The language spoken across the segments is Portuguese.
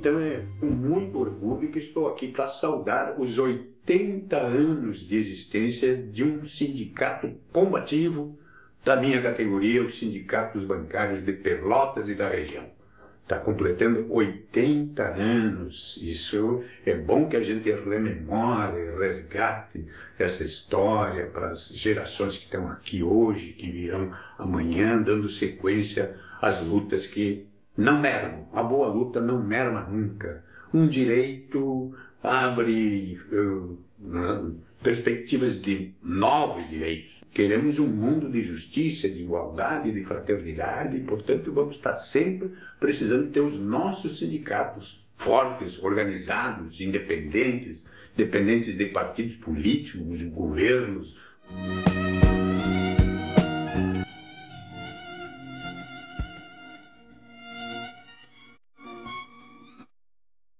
Então é com muito orgulho que estou aqui para saudar os 80 anos de existência de um sindicato combativo da minha categoria, o Sindicato dos Bancários de Pelotas e da região. Está completando 80 anos. Isso é bom que a gente rememore, resgate essa história para as gerações que estão aqui hoje, que virão amanhã, dando sequência às lutas que não mermam. A boa luta não merma nunca. Um direito abre perspectivas de novos direitos. Queremos um mundo de justiça, de igualdade, de fraternidade, e, portanto, vamos estar sempre precisando ter os nossos sindicatos fortes, organizados, independentes, dependentes de partidos políticos, de governos.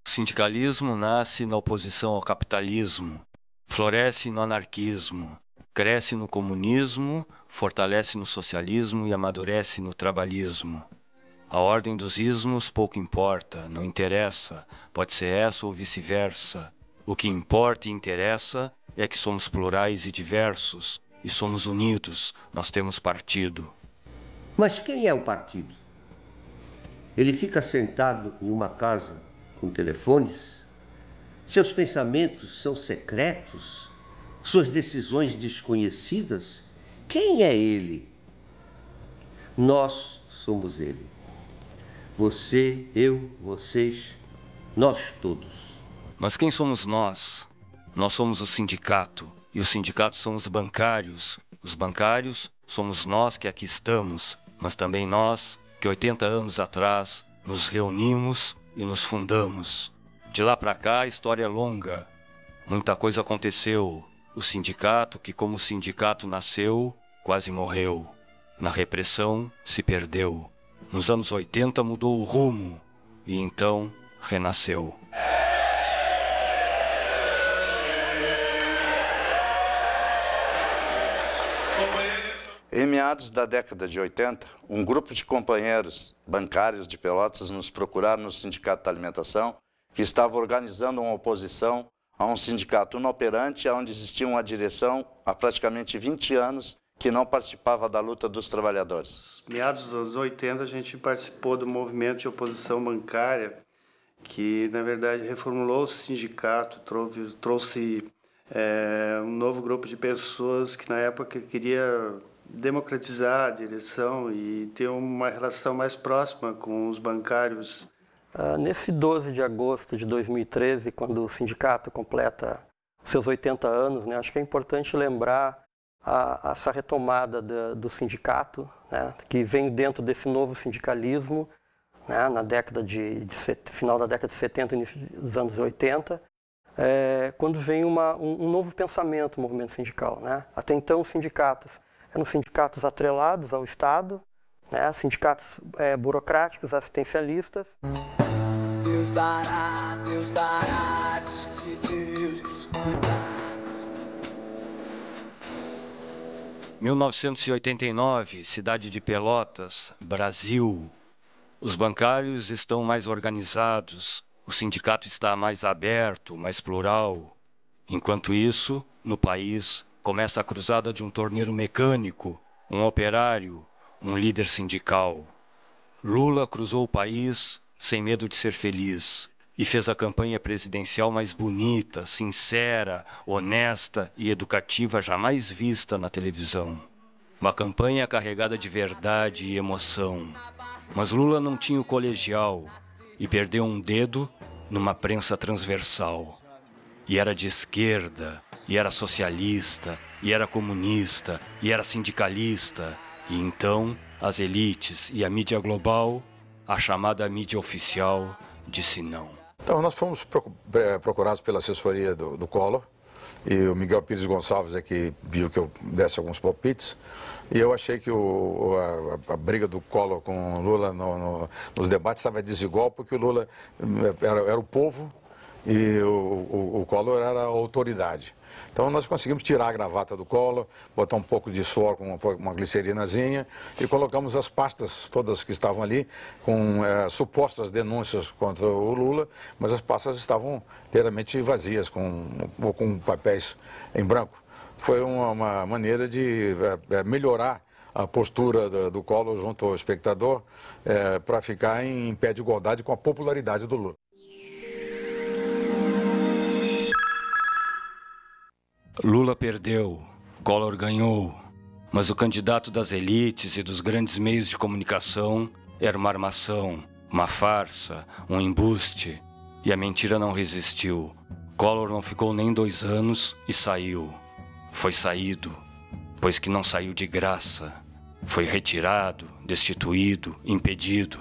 O sindicalismo nasce na oposição ao capitalismo, floresce no anarquismo, cresce no comunismo, fortalece no socialismo e amadurece no trabalhismo. A ordem dos ismos pouco importa, não interessa, pode ser essa ou vice-versa. O que importa e interessa é que somos plurais e diversos, e somos unidos, nós temos partido. Mas quem é o partido? Ele fica sentado em uma casa com telefones? Seus pensamentos são secretos? Suas decisões desconhecidas? Quem é ele? Nós somos ele. Você, eu, vocês, nós todos. Mas quem somos nós? Nós somos o sindicato, e os sindicatos são os bancários. Os bancários somos nós que aqui estamos, mas também nós que 80 anos atrás nos reunimos e nos fundamos. De lá para cá a história é longa. Muita coisa aconteceu. O sindicato, que como sindicato nasceu, quase morreu. Na repressão se perdeu. Nos anos 80 mudou o rumo e então renasceu. Em meados da década de 80, um grupo de companheiros bancários de Pelotas nos procuraram no Sindicato da Alimentação, que estava organizando uma oposição a um sindicato inoperante, onde existia uma direção há praticamente 20 anos que não participava da luta dos trabalhadores. Meados dos anos 80, a gente participou do movimento de oposição bancária, que, na verdade, reformulou o sindicato, trouxe um novo grupo de pessoas que, na época, queria democratizar a direção e ter uma relação mais próxima com os bancários. Nesse 12 de agosto de 2013, quando o sindicato completa seus 80 anos, né, acho que é importante lembrar essa retomada do sindicato, né, que vem dentro desse novo sindicalismo, né, na década final da década de 70, início dos anos 80, quando vem um novo pensamento no movimento sindical. Né? Até então, os sindicatos eram sindicatos atrelados ao Estado, né, sindicatos burocráticos, assistencialistas. Deus dará, diz que Deus escuta. 1989, cidade de Pelotas, Brasil. Os bancários estão mais organizados, o sindicato está mais aberto, mais plural. Enquanto isso, no país, começa a cruzada de um torneiro mecânico, um operário, um líder sindical. Lula cruzou o país sem medo de ser feliz e fez a campanha presidencial mais bonita, sincera, honesta e educativa jamais vista na televisão. Uma campanha carregada de verdade e emoção. Mas Lula não tinha o colegial e perdeu um dedo numa prensa transversal. E era de esquerda, e era socialista, e era comunista, e era sindicalista. E então, as elites e a mídia global, a chamada mídia oficial, disse não. Então, nós fomos procurados pela assessoria do Collor, e o Miguel Pires Gonçalves é que viu que eu desse alguns palpites, e eu achei que a briga do Collor com o Lula nos debates estava desigual, porque o Lula era o povo e o Collor era a autoridade. Então nós conseguimos tirar a gravata do Collor, botar um pouco de suor com uma glicerinazinha e colocamos as pastas todas que estavam ali com supostas denúncias contra o Lula, mas as pastas estavam inteiramente vazias, ou com papéis em branco. Foi uma maneira de melhorar a postura do Collor junto ao espectador para ficar em pé de igualdade com a popularidade do Lula. Lula perdeu, Collor ganhou, mas o candidato das elites e dos grandes meios de comunicação era uma armação, uma farsa, um embuste, e a mentira não resistiu. Collor não ficou nem 2 anos e saiu. Foi saído, pois que não saiu de graça. Foi retirado, destituído, impedido.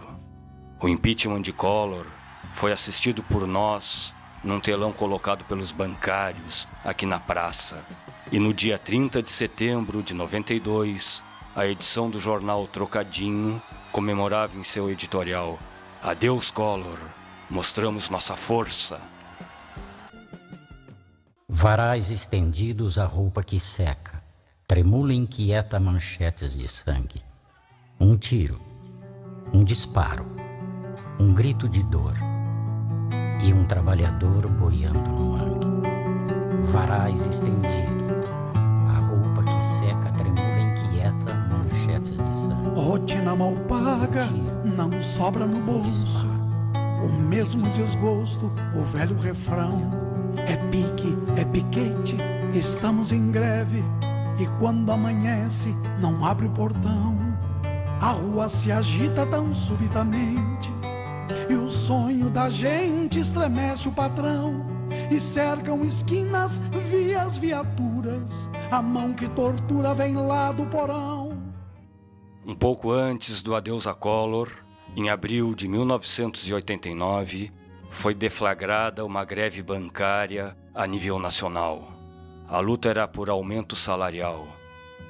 O impeachment de Collor foi assistido por nós, num telão colocado pelos bancários aqui na praça. E no dia 30 de setembro de 92, a edição do jornal Trocadinho comemorava em seu editorial: "Adeus, Collor, mostramos nossa força." Varais estendidos a roupa que seca, tremula inquieta manchetes de sangue. Um tiro, um disparo, um grito de dor e um trabalhador boiando no mangue. Varais estendido, a roupa que seca, tremula inquieta, manchetes de sangue. Rotina mal paga, não sobra no bolso. O mesmo desgosto, o velho refrão. É pique, é piquete, estamos em greve. E quando amanhece, não abre o portão. A rua se agita tão subitamente, e o sonho da gente estremece o patrão. E cercam esquinas, vias, viaturas. A mão que tortura vem lá do porão. Um pouco antes do adeus a Collor, em abril de 1989, foi deflagrada uma greve bancária a nível nacional. A luta era por aumento salarial.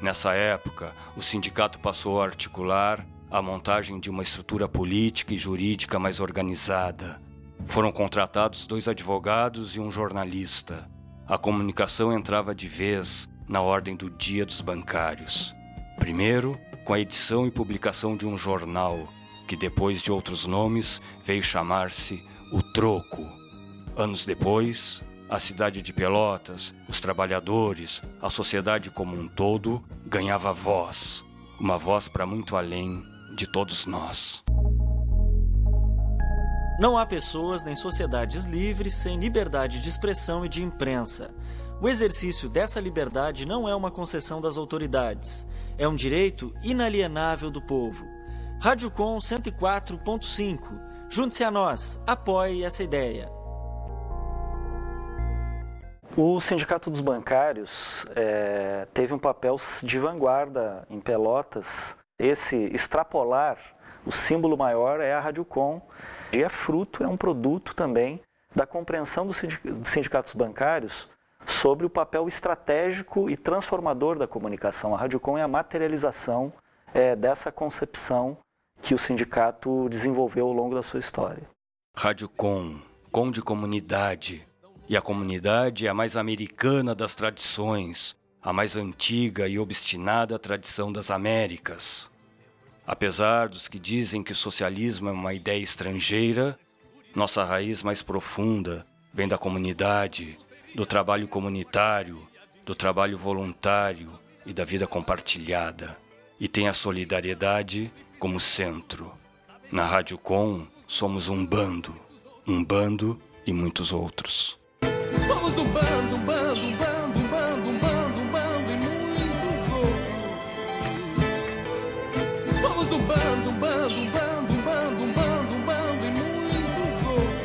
Nessa época, o sindicato passou a articular a montagem de uma estrutura política e jurídica mais organizada. Foram contratados 2 advogados e um jornalista. A comunicação entrava de vez na ordem do dia dos bancários. Primeiro, com a edição e publicação de um jornal, que depois de outros nomes veio chamar-se O Troco. Anos depois, a cidade de Pelotas, os trabalhadores, a sociedade como um todo, ganhava voz. Uma voz para muito além de todos nós. Não há pessoas nem sociedades livres sem liberdade de expressão e de imprensa. O exercício dessa liberdade não é uma concessão das autoridades. É um direito inalienável do povo. Rádio Com 104.5. Junte-se a nós. Apoie essa ideia. O Sindicato dos Bancários teve um papel de vanguarda em Pelotas. Esse extrapolar, o símbolo maior é a Rádio Com. E é um produto também da compreensão dos sindicatos bancários sobre o papel estratégico e transformador da comunicação. A Rádio Com é a materialização dessa concepção que o sindicato desenvolveu ao longo da sua história. Rádio Com de comunidade. E a comunidade é a mais americana das tradições, a mais antiga e obstinada tradição das Américas. Apesar dos que dizem que o socialismo é uma ideia estrangeira, nossa raiz mais profunda vem da comunidade, do trabalho comunitário, do trabalho voluntário e da vida compartilhada. E tem a solidariedade como centro. Na Rádio Com, somos um bando e muitos outros. Somos um bando, um bando, um bando, um bando, um bando, um bando e muitos outros. Somos um bando, um bando, um bando, um bando, um bando, um bando e muitos outros.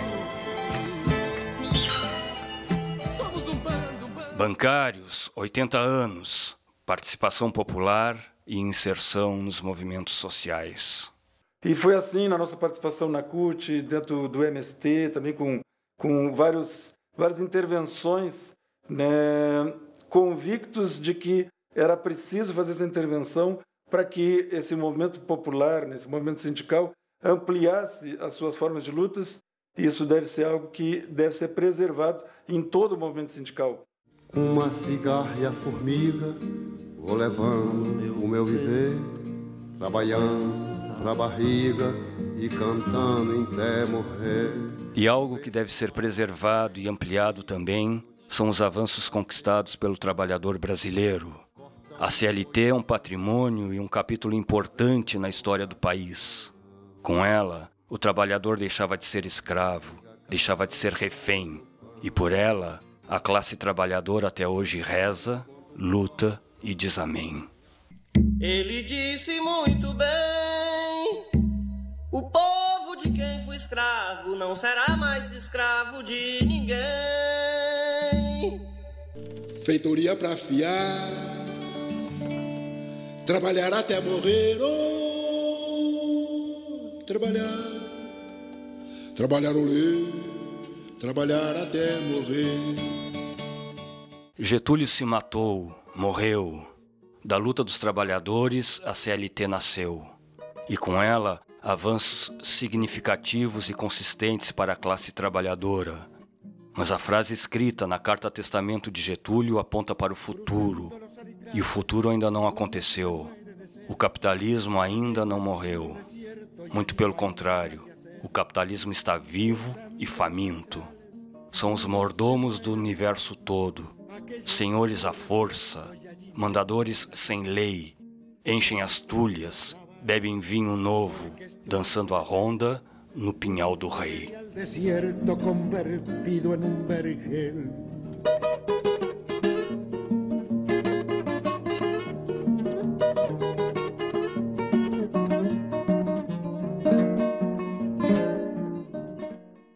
Somos um bando, um bando. Bancários, 80 anos, participação popular e inserção nos movimentos sociais. E foi assim na nossa participação na CUT, dentro do MST, também com várias intervenções, né, convictos de que era preciso fazer essa intervenção para que esse movimento popular, esse movimento sindical, ampliasse as suas formas de lutas Isso deve ser algo que deve ser preservado em todo o movimento sindical. Uma cigarra e a formiga, vou levando o meu viver, trabalhando pra barriga e cantando em pé morrer. E algo que deve ser preservado e ampliado também são os avanços conquistados pelo trabalhador brasileiro. A CLT é um patrimônio e um capítulo importante na história do país. Com ela, o trabalhador deixava de ser escravo, deixava de ser refém, e por ela, a classe trabalhadora até hoje reza, luta e diz amém. Ele disse muito bem: o povo de quem foi escravo não será mais escravo de ninguém. Feitoria pra fiar, trabalhar até morrer, oh, trabalhar, olê, trabalhar até morrer. Getúlio se matou, morreu. Da luta dos trabalhadores, a CLT nasceu. E com ela, avanços significativos e consistentes para a classe trabalhadora. Mas a frase escrita na Carta Testamento de Getúlio aponta para o futuro. E o futuro ainda não aconteceu. O capitalismo ainda não morreu. Muito pelo contrário, o capitalismo está vivo e faminto. São os mordomos do universo todo, senhores à força, mandadores sem lei, enchem as tulhas, bebem vinho novo, dançando a ronda no pinhal do rei. Desierto convertido en un vergel.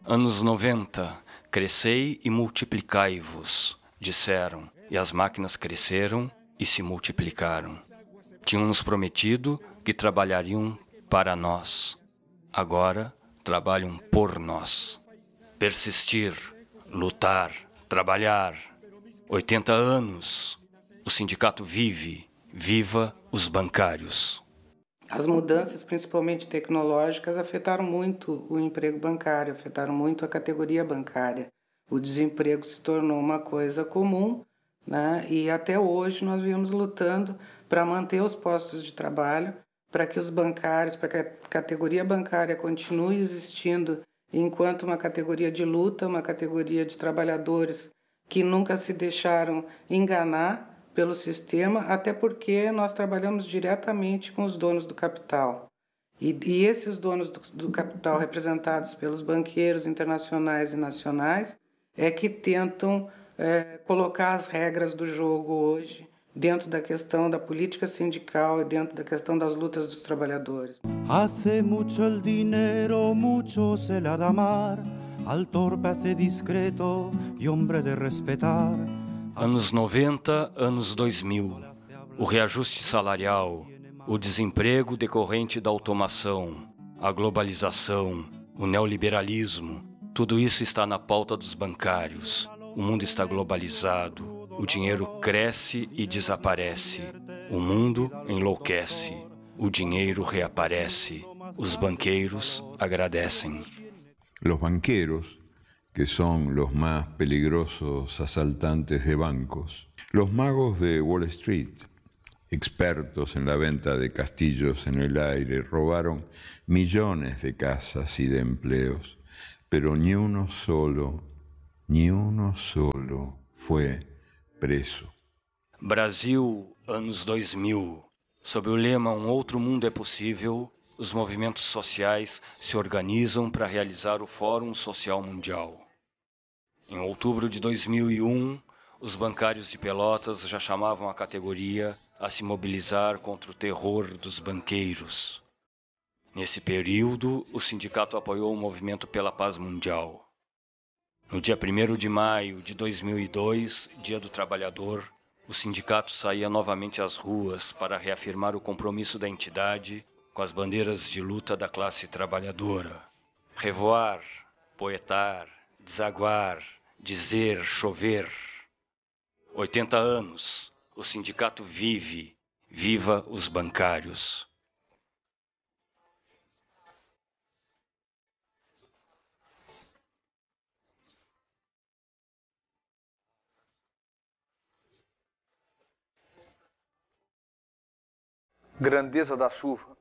Anos 90, crescei e multiplicai-vos, disseram, e as máquinas cresceram e se multiplicaram. Tinham nos prometido que trabalhariam para nós. Agora trabalham por nós. Persistir, lutar, trabalhar. 80 anos. O sindicato vive. Viva os bancários. As mudanças, principalmente tecnológicas, afetaram muito o emprego bancário, afetaram muito a categoria bancária. O desemprego se tornou uma coisa comum, né? E até hoje nós viemos lutando para manter os postos de trabalho, para que os bancários, para que a categoria bancária continue existindo enquanto uma categoria de luta, uma categoria de trabalhadores que nunca se deixaram enganar pelo sistema, até porque nós trabalhamos diretamente com os donos do capital. E esses donos do capital, representados pelos banqueiros internacionais e nacionais, é que tentam colocar as regras do jogo hoje dentro da questão da política sindical e dentro da questão das lutas dos trabalhadores. Hace mucho el dinero, mucho se le ha de amar, al torpe hace discreto y hombre de respetar. Anos 90, anos 2000, o reajuste salarial, o desemprego decorrente da automação, a globalização, o neoliberalismo, tudo isso está na pauta dos bancários. O mundo está globalizado, o dinheiro cresce e desaparece, o mundo enlouquece, o dinheiro reaparece, os banqueiros agradecem. Los banqueros, que son los más peligrosos asaltantes de bancos. Los magos de Wall Street, expertos en la venta de castillos en el aire, robaron millones de casas y de empleos, pero ni uno solo fue preso. Brasil, anos 2000. Sob o lema Um Outro Mundo é Possível, os movimentos sociais se organizam para realizar o Fórum Social Mundial. Em outubro de 2001, os bancários de Pelotas já chamavam a categoria a se mobilizar contra o terror dos banqueiros. Nesse período, o sindicato apoiou o movimento pela paz mundial. No dia 1º de maio de 2002, Dia do Trabalhador, o sindicato saía novamente às ruas para reafirmar o compromisso da entidade com as bandeiras de luta da classe trabalhadora. Revoar, poetar, desaguar, dizer, chover. 80 anos, o sindicato vive, viva os bancários. grandeza da chuva.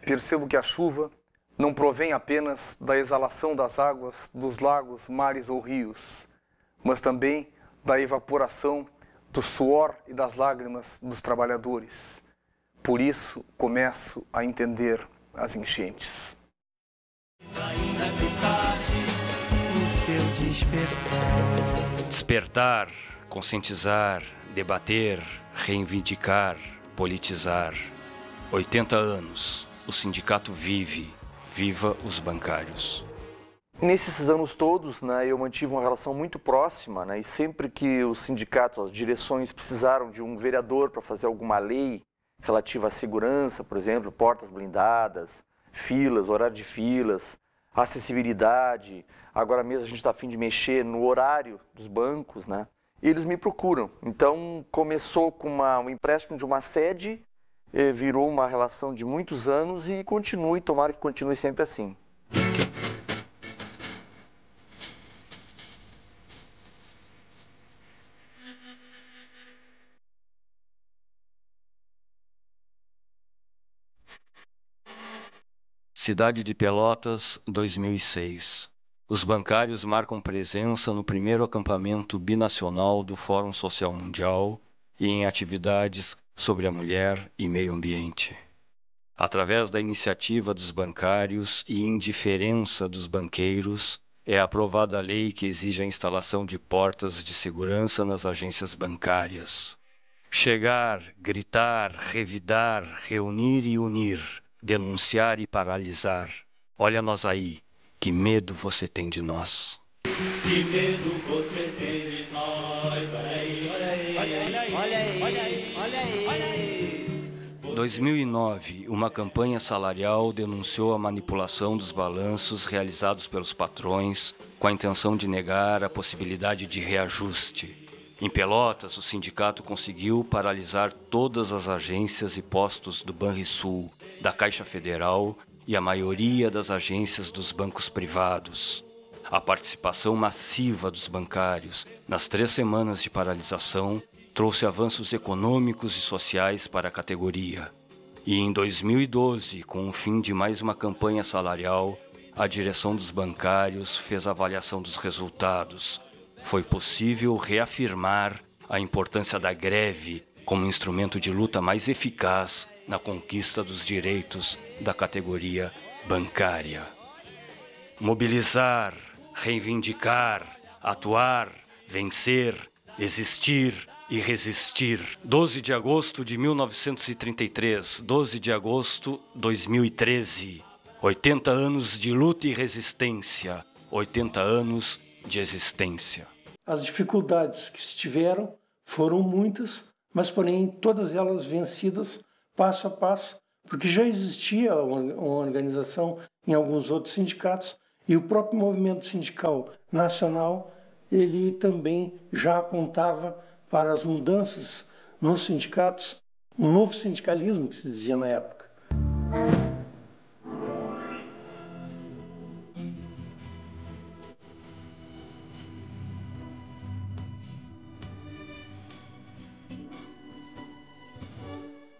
Percebo que a chuva não provém apenas da exalação das águas dos lagos, mares ou rios, mas também da evaporação do suor e das lágrimas dos trabalhadores. Por isso, começo a entender as enchentes. Despertar, conscientizar, debater, reivindicar, politizar. 80 anos, o sindicato vive. Viva os bancários. Nesses anos todos, eu mantive uma relação muito próxima, e sempre que o sindicato, as direções precisaram de um vereador para fazer alguma lei relativa à segurança, por exemplo, portas blindadas, filas, horário de filas, acessibilidade, agora mesmo a gente está a fim de mexer no horário dos bancos, eles me procuram. Então começou com um empréstimo de uma sede, virou uma relação de muitos anos e tomara que continue sempre assim. Cidade de Pelotas, 2006. Os bancários marcam presença no primeiro acampamento binacional do Fórum Social Mundial e em atividades sobre a mulher e meio ambiente. Através da iniciativa dos bancários e indiferença dos banqueiros, é aprovada a lei que exige a instalação de portas de segurança nas agências bancárias. Chegar, gritar, revidar, reunir e unir, denunciar e paralisar. Olha nós aí, que medo você tem de nós. Que medo você tem de nós. Olha aí, olha aí, olha aí, olha aí, olha aí, olha aí, olha aí. 2009, uma campanha salarial denunciou a manipulação dos balanços realizados pelos patrões com a intenção de negar a possibilidade de reajuste. Em Pelotas, o sindicato conseguiu paralisar todas as agências e postos do Banrisul, da Caixa Federal e a maioria das agências dos bancos privados. A participação massiva dos bancários nas 3 semanas de paralisação trouxe avanços econômicos e sociais para a categoria. E em 2012, com o fim de mais uma campanha salarial, a direção dos bancários fez a avaliação dos resultados. Foi possível reafirmar a importância da greve como instrumento de luta mais eficaz na conquista dos direitos da categoria bancária. Mobilizar, reivindicar, atuar, vencer, existir e resistir. 12 de agosto de 1933, 12 de agosto de 2013. 80 anos de luta e resistência, 80 anos de existência. As dificuldades que se tiveram foram muitas, mas porém todas elas vencidas passo a passo, porque já existia uma organização em alguns outros sindicatos e o próprio movimento sindical nacional, ele também já apontava para as mudanças nos sindicatos, um novo sindicalismo que se dizia na época.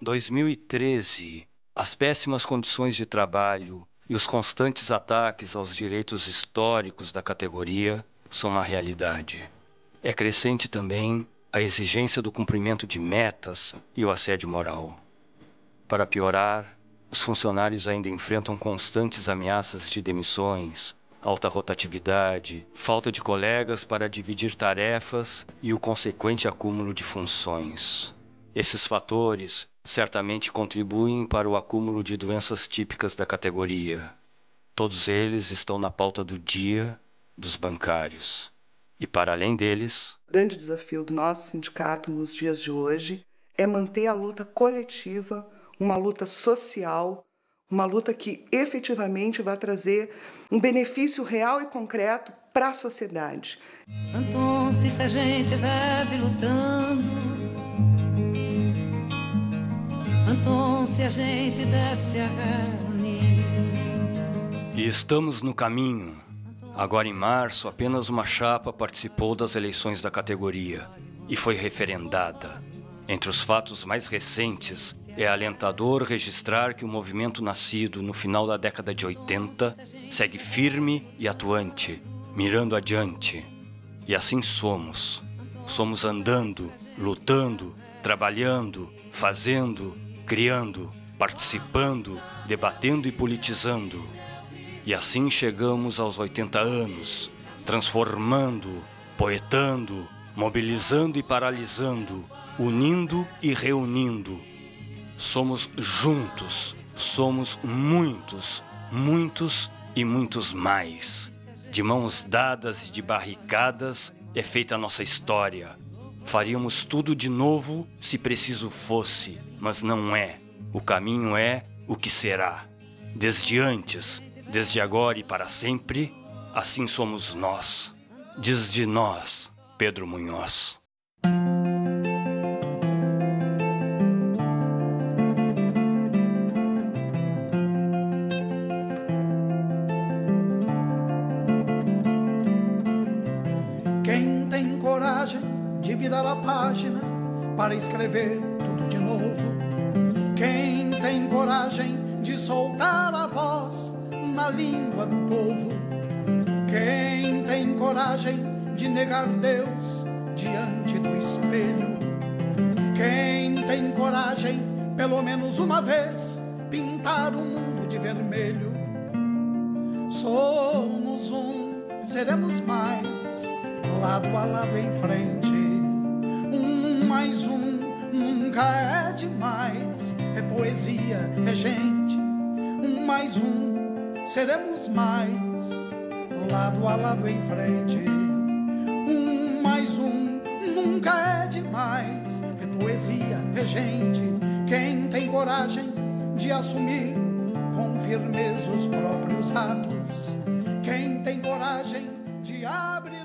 Em 2013, as péssimas condições de trabalho e os constantes ataques aos direitos históricos da categoria são uma realidade. É crescente também a exigência do cumprimento de metas e o assédio moral. Para piorar, os funcionários ainda enfrentam constantes ameaças de demissões, alta rotatividade, falta de colegas para dividir tarefas e o consequente acúmulo de funções. Esses fatores certamente contribuem para o acúmulo de doenças típicas da categoria. Todos eles estão na pauta do dia dos bancários. E para além deles, o grande desafio do nosso sindicato nos dias de hoje é manter a luta coletiva, uma luta social, uma luta que efetivamente vai trazer um benefício real e concreto para a sociedade. Então, se a gente vive lutando, então se a gente deve se reunir. E estamos no caminho. Agora em março, apenas uma chapa participou das eleições da categoria e foi referendada. Entre os fatos mais recentes, é alentador registrar que o movimento nascido no final da década de 80 segue firme e atuante, mirando adiante. E assim somos. Somos andando, lutando, trabalhando, fazendo, criando, participando, debatendo e politizando. E assim chegamos aos 80 anos, transformando, poetando, mobilizando e paralisando, unindo e reunindo. Somos juntos, somos muitos, muitos e muitos mais. De mãos dadas e de barricadas é feita a nossa história. Faríamos tudo de novo se preciso fosse, mas não é. O caminho é o que será. Desde antes, desde agora e para sempre, assim somos nós. Diz de nós, Pedro Munhoz. Quem tem coragem de virar a página para escrever tudo de novo? Quem tem coragem de soltar a voz na língua do povo? Quem tem coragem de negar Deus diante do espelho? Quem tem coragem, pelo menos uma vez, pintar o mundo de vermelho? Somos seremos mais, lado a lado em frente. Mais um nunca é demais, é poesia, é gente. Mais um, seremos mais, lado a lado em frente. Mais um nunca é demais, é poesia, é gente. Quem tem coragem de assumir com firmeza os próprios atos? Quem tem coragem de abrir